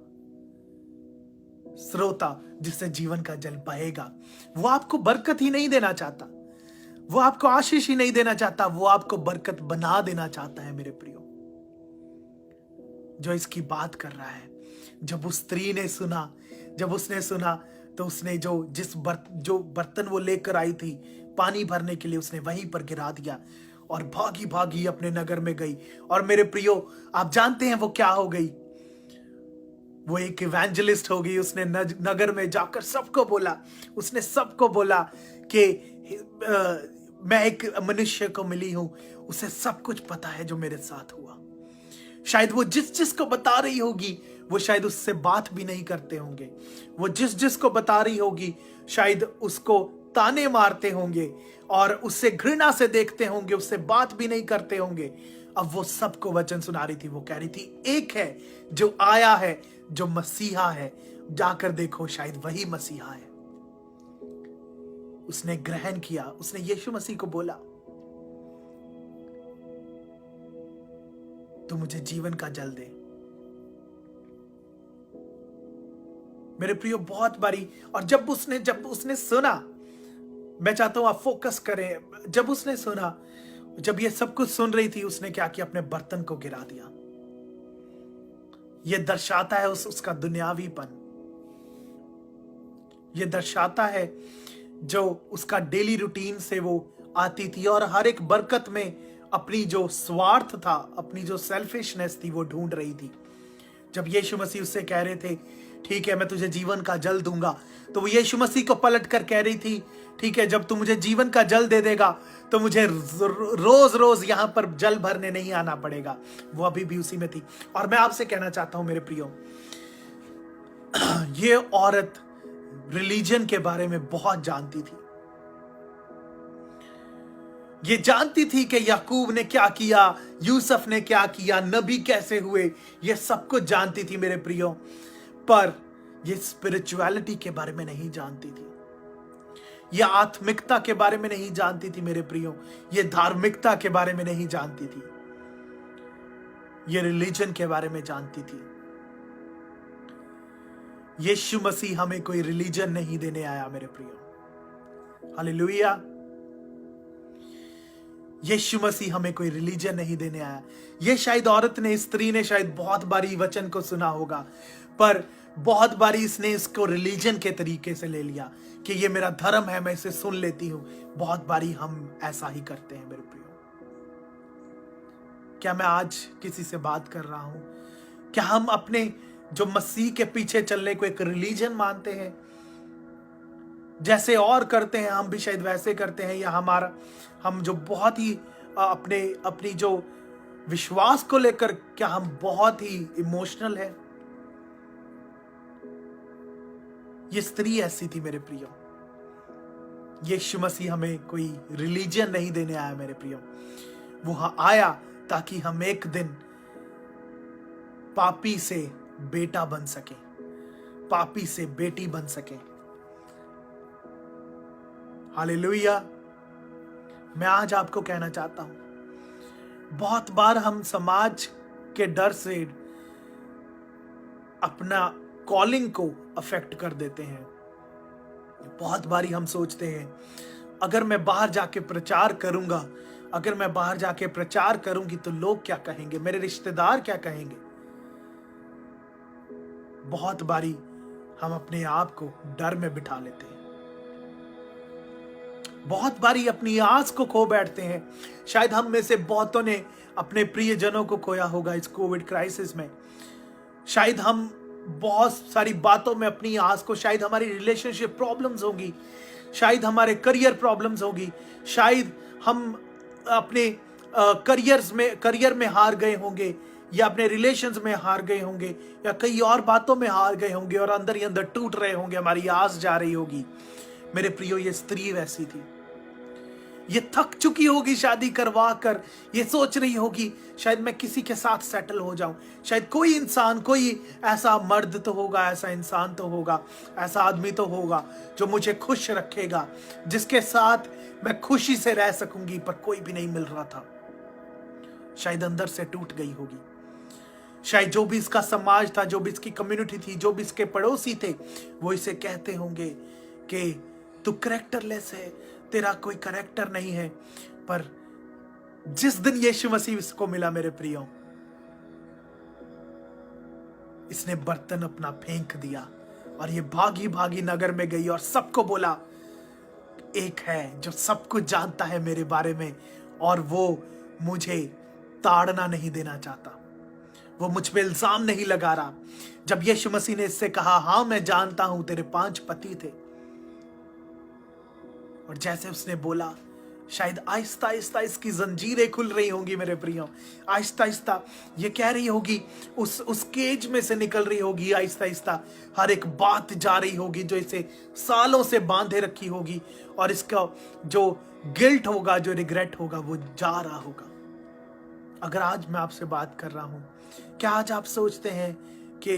स्रोता जिससे जीवन का जल बहेगा। वो आपको बरकत ही नहीं देना चाहता, वो आपको आशीष ही नहीं देना चाहता, वो आपको बरकत बना देना चाहता है। मेरे प्रियो, जो इसकी बात कर रहा है, जब उस स्त्री ने सुना, जब उसने सुना तो उसने जो बर्तन वो लेकर आई थी पानी भरने के लिए, उसने वहीं पर गिरा दिया और भागी भागी अपने नगर में गई। और मेरे प्रियो, आप जानते हैं वो क्या हो गई? वो एक इवेंजलिस्ट हो गई। उसने नगर में जाकर सबको बोला, उसने सबको बोला कि मैं एक मनुष्य को मिली हूं, उसे सब कुछ पता है जो मेरे साथ हुआ। शायद वो जिस को बता रही होगी वो शायद उससे बात भी नहीं करते होंगे, वो जिस को बता रही होगी शायद उसको ताने मारते होंगे और उससे घृणा से देखते होंगे, उससे बात भी नहीं करते होंगे। अब वो सबको वचन सुना रही थी। वो कह रही थी, एक है जो आया है, जो मसीहा है, जाकर देखो शायद वही मसीहा है। उसने ग्रहण किया, उसने यीशु मसीह को बोला, तू मुझे जीवन का जल दे। मेरे प्रियो, बहुत बारी, और जब उसने सुना, मैं चाहता हूं आप फोकस करें, जब उसने सुना, जब ये सब कुछ सुन रही थी, उसने क्या किया? अपने बर्तन को गिरा दिया। यह दर्शाता है उसका दुनियावीपन, यह दर्शाता है जो उसका डेली रूटीन से वो आती थी और हर एक बरकत में अपनी जो स्वार्थ था, अपनी जो सेल्फिशनेस थी, वो ढूंढ रही थी। जब यीशु मसीह उससे कह रहे थे, ठीक है मैं तुझे जीवन का जल दूंगा, तो वो यीशु मसीह को पलट कर कह रही थी, ठीक है जब तू मुझे जीवन का जल दे देगा तो मुझे रोज रोज यहां पर जल भरने नहीं आना पड़ेगा। वो अभी भी उसी में थी। और मैं आपसे कहना चाहता हूं मेरे प्रियो, ये औरत रिलीजन के बारे में बहुत जानती थी। ये जानती थी कि याकूब ने क्या किया, यूसुफ ने क्या किया, नबी कैसे हुए, ये सब कुछ जानती थी मेरे प्रियो। पर ये स्पिरिचुअलिटी के बारे में नहीं जानती थी, ये आत्मिकता के बारे में नहीं जानती थी मेरे प्रियो, ये धार्मिकता के बारे में नहीं जानती थी, ये रिलीजन के बारे में जानती थी। यीशु मसीह हमें कोई रिलीजन नहीं देने आया मेरे प्रियो। हालेलुया। यीशु मसीह हमें कोई रिलीजन नहीं देने आया। ये शायद औरत ने, स्त्री ने शायद बहुत बारी वचन को सुना होगा, पर बहुत बारी इसने इसको रिलीजन के तरीके से ले लिया कि ये मेरा धर्म है, मैं इसे सुन लेती हूं। बहुत बारी हम ऐसा ही करते हैं मेरे प्रियो। क्या मैं आज किसी से बात कर रहा हूं? क्या हम अपने जो मसीह के पीछे चलने को एक रिलीजन मानते हैं? जैसे और करते हैं हम भी शायद वैसे करते हैं, या हम जो बहुत ही अपनी जो विश्वास को लेकर क्या हम बहुत ही इमोशनल है। ये स्त्री ऐसी थी मेरे प्रियो। यीशु मसीह हमें कोई रिलीजन नहीं देने आया मेरे प्रियो, वो आया ताकि हम एक दिन पापी से बेटा बन सके, पापी से बेटी बन सके। हालेलुया। मैं आज आपको कहना चाहता हूं, बहुत बार हम समाज के डर से अपना कॉलिंग को अफेक्ट कर देते हैं। बहुत बारी हम सोचते हैं अगर मैं बाहर जाके प्रचार करूंगा, अगर मैं बाहर जाके प्रचार करूंगी तो लोग क्या कहेंगे, मेरे रिश्तेदार क्या कहेंगे। बहुत बारी हम अपने आप को डर में बिठा लेते हैं, बहुत बारी अपनी आस को खो बैठते हैं। शायद हम में से बहुतों ने अपने प्रियजनों को खोया होगा इस कोविड क्राइसिस में। शायद हम बहुत सारी बातों में अपनी आस को, शायद हमारी रिलेशनशिप प्रॉब्लम्स होंगी, शायद हमारे करियर प्रॉब्लम्स होगी, शायद हम अपने करियर में हार गए होंगे, या अपने रिलेशंस में हार गए होंगे, या कई और बातों में हार गए होंगे और अंदर ही अंदर टूट रहे होंगे, हमारी आस जा रही होगी। मेरे प्रियो, ये स्त्री वैसी थी। ये थक चुकी होगी शादी करवा कर, ये सोच रही होगी शायद मैं किसी के साथ सेटल हो जाऊं, शायद कोई इंसान, कोई ऐसा मर्द तो होगा, ऐसा इंसान तो होगा, ऐसा आदमी तो होगा जो मुझे खुश रखेगा, जिसके साथ मैं खुशी से रह सकूंगी, पर कोई भी नहीं मिल रहा था। शायद अंदर से टूट गई होगी। शायद जो भी इसका समाज था, जो भी इसकी कम्युनिटी थी, जो भी इसके पड़ोसी थे, वो इसे कहते होंगे कि तू कैरेक्टरलेस है, तेरा कोई कैरेक्टर नहीं है। पर जिस दिन यीशु मसीह इसको मिला मेरे प्रियो, इसने बर्तन अपना फेंक दिया और ये भागी भागी नगर में गई और सबको बोला, एक है जो सब कुछ जानता है मेरे बारे में और वो मुझे ताड़ना नहीं देना चाहता, वो मुझ पे इल्जाम नहीं लगा रहा। जब यीशु मसीह ने इससे कहा, हाँ मैं जानता हूं तेरे 5 पति थे, और जैसे उसने बोला, शायद आहिस्ता आहिस्ता इसकी जंजीरें खुल रही होंगी मेरे प्रियो। आहिस्ता आहिस्ता ये कह रही होगी, उस केज में से निकल रही होगी। आहिस्ता आहिस्ता हर एक बात जा रही होगी जो इसे सालों से बांधे रखी होगी, और इसका जो गिल्ट होगा, जो रिग्रेट होगा, वो जा रहा होगा। अगर आज मैं आपसे बात कर रहा हूं, क्या आज आप सोचते हैं कि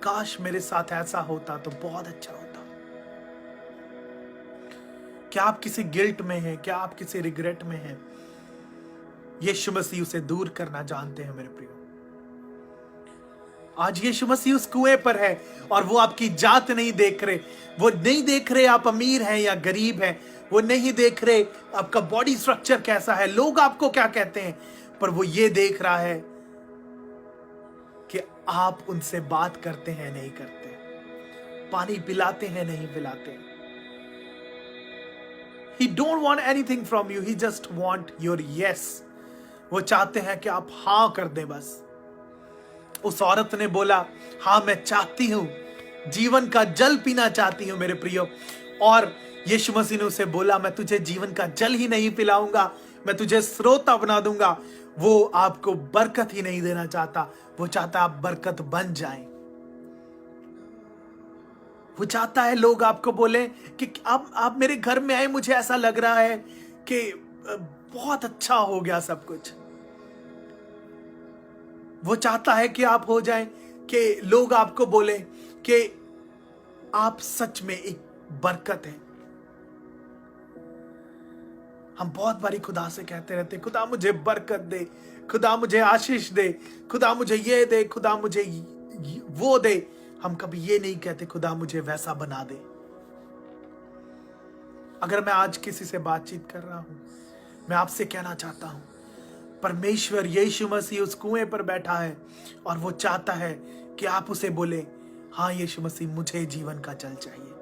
काश मेरे साथ ऐसा होता तो बहुत अच्छा होता? क्या आप किसी गिल्ट में हैं? क्या आप किसी रिग्रेट में हैं? यीशु मसीह उसे दूर करना जानते हैं मेरे प्रियो। आज यीशु मसीह उस कुएं पर है और वो आपकी जात नहीं देख रहे, वो नहीं देख रहे आप अमीर हैं या गरीब हैं, वो नहीं देख रहे आपका बॉडी स्ट्रक्चर कैसा है, लोग आपको क्या कहते हैं, पर वो ये देख रहा है कि आप उनसे बात करते हैं नहीं करते, पानी पिलाते हैं नहीं पिलाते। He don't want anything from you, he just want your yes. वो चाहते हैं कि आप हाँ कर दें बस। उस औरत ने बोला, हाँ मैं चाहती हूं, जीवन का जल पीना चाहती हूं मेरे प्रियो। और यीशु मसीह ने उसे बोला, मैं तुझे जीवन का जल ही नहीं पिलाऊंगा, मैं तुझे स्रोता बना दूंगा। वो आपको बरकत ही नहीं देना चाहता, वो चाहता आप बरकत बन जाएं। वो चाहता है लोग आपको बोले कि आप मेरे घर में आए, मुझे ऐसा लग रहा है कि बहुत अच्छा हो गया सब कुछ। वो चाहता है कि आप हो जाएं, कि लोग आपको बोले कि आप सच में एक बरकत है। हम बहुत बारी खुदा से कहते रहते, खुदा मुझे बरकत दे, खुदा मुझे आशीष दे, खुदा मुझे ये दे, खुदा मुझे वो दे। हम कभी ये नहीं कहते, खुदा मुझे वैसा बना दे। अगर मैं आज किसी से बातचीत कर रहा हूं, मैं आपसे कहना चाहता हूं, परमेश्वर यीशु मसीह उस कुएं पर बैठा है और वो चाहता है कि आप उसे बोले, हाँ यीशु मसीह मुझे जीवन का जल चाहिए।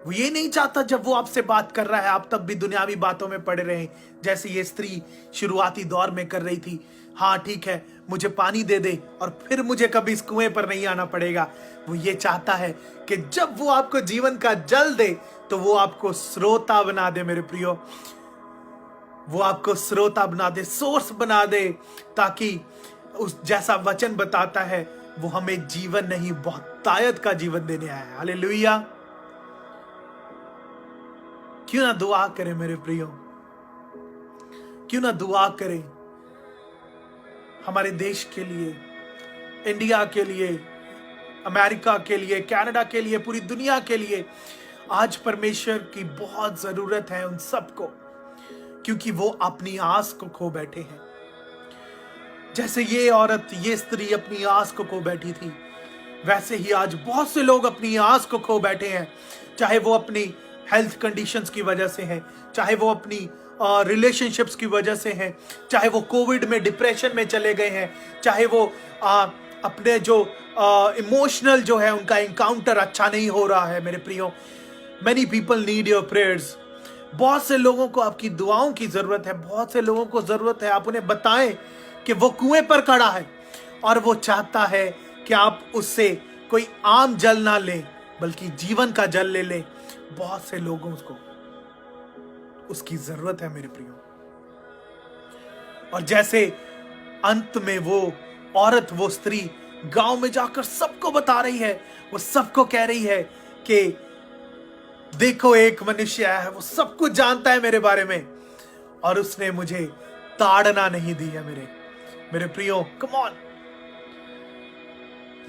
वो ये नहीं चाहता जब वो आपसे बात कर रहा है आप तब भी दुनियावी बातों में पड़े रहें, जैसे ये स्त्री शुरुआती दौर में कर रही थी। हाँ ठीक है, मुझे पानी दे दे और फिर मुझे कभी इस कुएं पर नहीं आना पड़ेगा। वो ये चाहता है कि जब वो आपको जीवन का जल दे तो वो आपको स्रोता बना दे मेरे प्रियो, वो आपको स्रोता बना दे, सोर्स बना दे, ताकि उस जैसा वचन बताता है वो हमें जीवन नहीं बहुतायत का जीवन देने आया है। हालेलुया। क्यों ना दुआ करें मेरे प्रियो, क्यों ना दुआ करें हमारे देश के लिए, इंडिया के लिए, अमेरिका के लिए, कनाडा के लिए, पूरी दुनिया के लिए। आज परमेश्वर की बहुत जरूरत है उन सबको, क्योंकि वो अपनी आस को खो बैठे हैं। जैसे ये औरत, ये स्त्री अपनी आस को खो बैठी थी, वैसे ही आज बहुत से लोग अपनी आस को खो बैठे हैं। चाहे वो अपनी हेल्थ कंडीशंस की वजह से है, चाहे वो अपनी रिलेशनशिप्स की वजह से है, चाहे वो कोविड में डिप्रेशन में चले गए हैं, चाहे वो अपने जो इमोशनल जो है उनका एनकाउंटर अच्छा नहीं हो रहा है। मेरे प्रियो, many people need your prayers. बहुत से लोगों को आपकी दुआओं की जरूरत है, बहुत से लोगों को जरूरत है आप उन्हें बताएं कि वो कुएं पर खड़ा है और वो चाहता है कि आप उससे कोई आम जल ना लें बल्कि जीवन का जल ले लें। बहुत से लोगों को उसकी जरूरत है मेरे प्रियो। और जैसे अंत में वो औरत, वो स्त्री गांव में जाकर सबको बता रही है, वो सबको कह रही है कि देखो एक मनुष्य आया है, वो सब कुछ जानता है मेरे बारे में और उसने मुझे ताड़ना नहीं दी है। मेरे प्रियो, कम ऑन,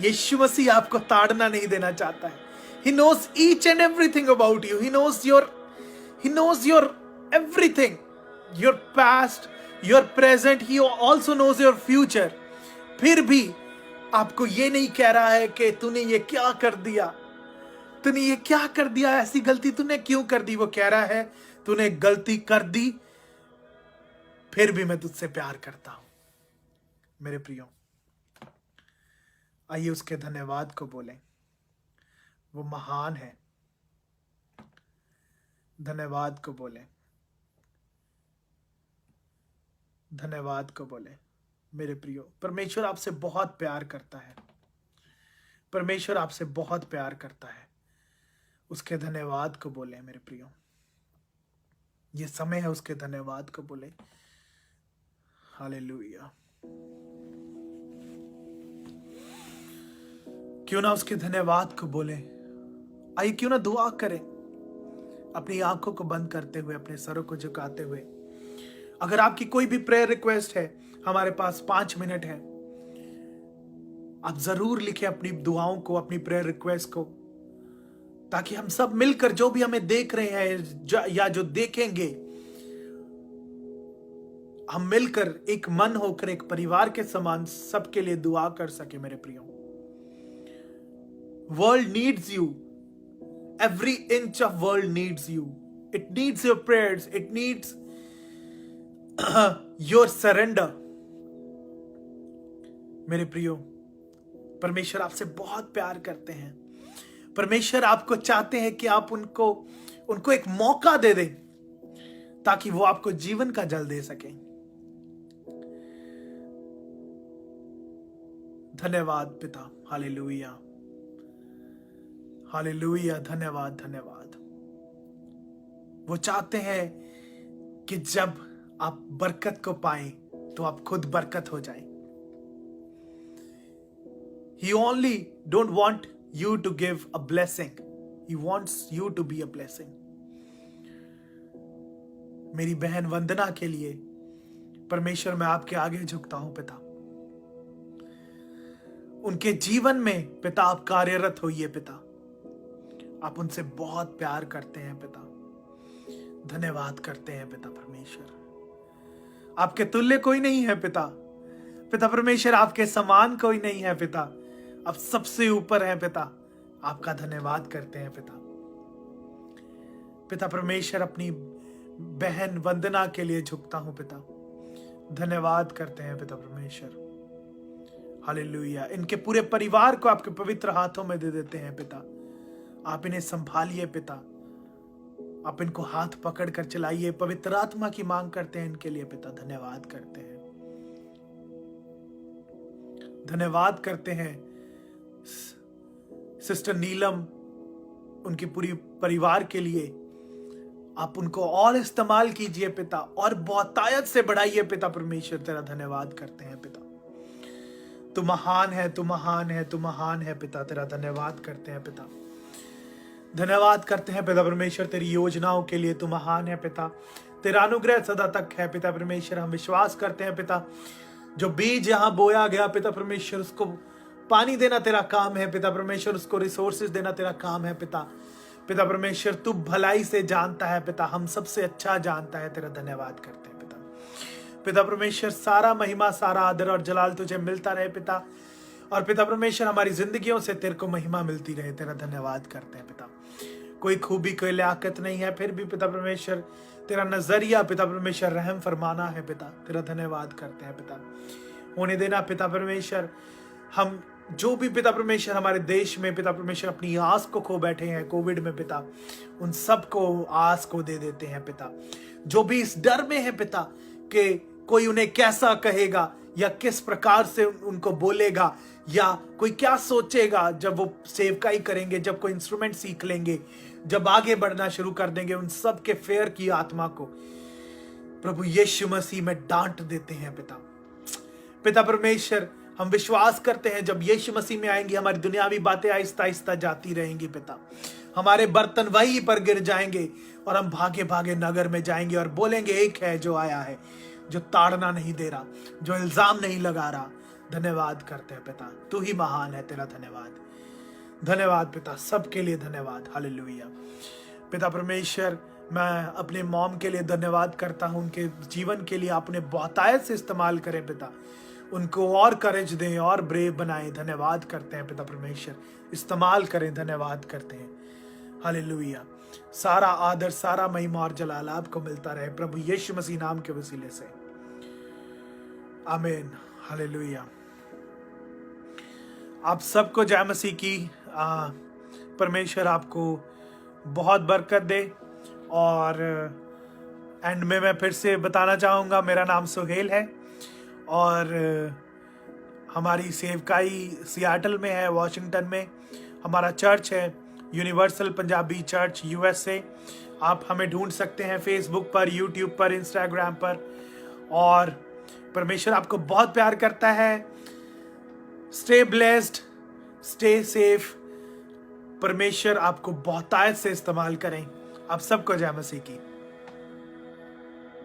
यीशु मसीह आपको ताड़ना नहीं देना चाहता है। He knows each and everything about you. He knows your everything, your past, your present. He also knows your future. फिर भी आपको ये नहीं कह रहा है कि तूने ये क्या कर दिया, तूने ये क्या कर दिया, ऐसी गलती तूने क्यों कर दी। वो कह रहा है तूने गलती कर दी, फिर भी मैं तुझसे प्यार करता हूं। मेरे प्रियो, आइए उसके धन्यवाद को बोलें। वो महान है, धन्यवाद को बोलें, धन्यवाद को बोलें। मेरे प्रियो, परमेश्वर आपसे बहुत प्यार करता है, परमेश्वर आपसे बहुत प्यार करता है। उसके धन्यवाद को बोलें मेरे प्रियो, ये समय है उसके धन्यवाद को बोले। हालेलुया। क्यों ना उसके धन्यवाद को बोले। आइए क्यों ना दुआ करें, अपनी आंखों को बंद करते हुए, अपने सरों को झुकाते हुए। अगर आपकी कोई भी प्रेयर रिक्वेस्ट है, हमारे पास 5 मिनट है, आप जरूर लिखें अपनी दुआओं को, अपनी प्रेयर रिक्वेस्ट को, ताकि हम सब मिलकर, जो भी हमें देख रहे हैं या जो देखेंगे, हम मिलकर एक मन होकर, एक परिवार के समान सबके लिए दुआ कर सके। मेरे प्रियो, world needs you, every inch of world needs you. It needs your prayers, it needs your surrender. मेरे प्रियो, परमेश्वर आपसे बहुत प्यार करते हैं। परमेश्वर आपको चाहते हैं कि आप उनको एक मौका दे दें ताकि वो आपको जीवन का जल दे सकें। धन्यवाद पिता, हालेलुया, हालेलुया। धन्यवाद, धन्यवाद। वो चाहते हैं कि जब आप बरकत को पाएं तो आप खुद बरकत हो जाएं। He only don't want you to give a blessing. He wants you to be a blessing. मेरी बहन वंदना के लिए परमेश्वर, मैं आपके आगे झुकता हूं पिता। उनके जीवन में पिता आप कार्यरत होइए पिता। आप उनसे बहुत प्यार करते हैं पिता, धन्यवाद करते हैं पिता परमेश्वर। आपके तुल्य कोई नहीं है पिता, पिता परमेश्वर आपके समान कोई नहीं है पिता। आप सबसे ऊपर हैं पिता, आपका धन्यवाद करते हैं पिता। पिता परमेश्वर, अपनी बहन वंदना के लिए झुकता हूं पिता, धन्यवाद करते हैं पिता परमेश्वर। हालेलुया। इनके पूरे परिवार को आपके पवित्र हाथों में दे देते हैं पिता। आप इन्हें संभालिए पिता, आप इनको हाथ पकड़ कर चलाइए। पवित्र आत्मा की मांग करते हैं इनके लिए पिता, धन्यवाद करते हैं, धन्यवाद करते हैं। सिस्टर नीलम, उनकी पूरी परिवार के लिए आप उनको और इस्तेमाल कीजिए पिता, और बहुतायत से बढ़ाइए पिता परमेश्वर। तेरा धन्यवाद करते हैं पिता, तू महान है, तू महान है, तू महान है पिता। तेरा धन्यवाद करते हैं पिता, धन्यवाद करते हैं पिता परमेश्वर। तेरी योजनाओं के लिए तू महान है पिता, तेरा अनुग्रह सदा तक है पिता परमेश्वर। हम विश्वास करते हैं पिता, जो बीज यहाँ बोया गया पिता परमेश्वर, उसको पानी देना तेरा काम है पिता परमेश्वर, उसको रिसोर्सेज देना तेरा काम है पिता। पिता परमेश्वर, तू भलाई से जानता है पिता, हम सबसे अच्छा जानता है। तेरा धन्यवाद करते हैं पिता। पिता परमेश्वर, सारा महिमा, सारा आदर और जलाल तुझे मिलता रहे पिता, और पिता परमेश्वर हमारी जिंदगियों से तेरे को महिमा मिलती रहे। तेरा धन्यवाद करते हैं पिता। कोई खूबी, कोई लियाकत नहीं है, फिर भी पिता परमेश्वर तेरा नजरिया पिता परमेश्वर रहम फरमाना है पिता। तेरा धन्यवाद करते हैं पिता। होने देना पिता परमेश्वर, हम जो भी पिता परमेश्वर हमारे देश में पिता परमेश्वर अपनी आस को खो बैठे हैं कोविड में पिता, उन सब को आस को दे देते हैं पिता। जो भी इस डर में है पिता कि कोई उन्हें कैसा कहेगा या किस प्रकार से उनको बोलेगा, या कोई क्या सोचेगा जब वो सेवकाई करेंगे, जब कोई इंस्ट्रूमेंट सीख लेंगे, जब आगे बढ़ना शुरू कर देंगे, उन सब के फेयर की आत्मा को प्रभु यीशु मसीह में डांट देते हैं पिता। पिता परमेश्वर, हम विश्वास करते हैं जब यीशु मसीह में आएंगे, हमारी दुनियावी बातें आहिस्ता आहिस्ता जाती रहेंगी पिता। हमारे बर्तन वहीं पर गिर जाएंगे और हम भागे भागे नगर में जाएंगे और बोलेंगे, एक है जो आया है, जो ताड़ना नहीं दे रहा, जो इल्जाम नहीं लगा रहा। धन्यवाद करते हैं पिता, तू ही महान है। तेरा धन्यवाद, धन्यवाद पिता, सबके लिए धन्यवाद। हालेलुया। पिता परमेश्वर, मैं अपने मॉम के लिए धन्यवाद करता हूं, उनके जीवन के लिए आपने बहुतायत से इस्तेमाल करें पिता, उनको और करेज दें और ब्रेव बनाएं। धन्यवाद करते हैं पिता परमेश्वर, इस्तेमाल करें। धन्यवाद करते हैं। हालेलुया। सारा आदर, सारा महिमा और जलाल आपको मिलता रहे प्रभु यीशु मसीह नाम के वसीले से, आमीन। हालेलुया। आप सबको जय मसीह की। परमेश्वर आपको बहुत बरकत दे। और एंड में मैं फिर से बताना चाहूँगा, मेरा नाम सुहेल है और हमारी सेवकाई सियाटल में है, वॉशिंगटन में। हमारा चर्च है यूनिवर्सल पंजाबी चर्च USA। आप हमें ढूंढ सकते हैं फेसबुक पर, यूट्यूब पर, इंस्टाग्राम पर। और परमेश्वर आपको बहुत प्यार करता है। Stay blessed, stay safe. परमेश्वर आपको बहुतायत से इस्तेमाल करें। आप सबको जय मसीह की।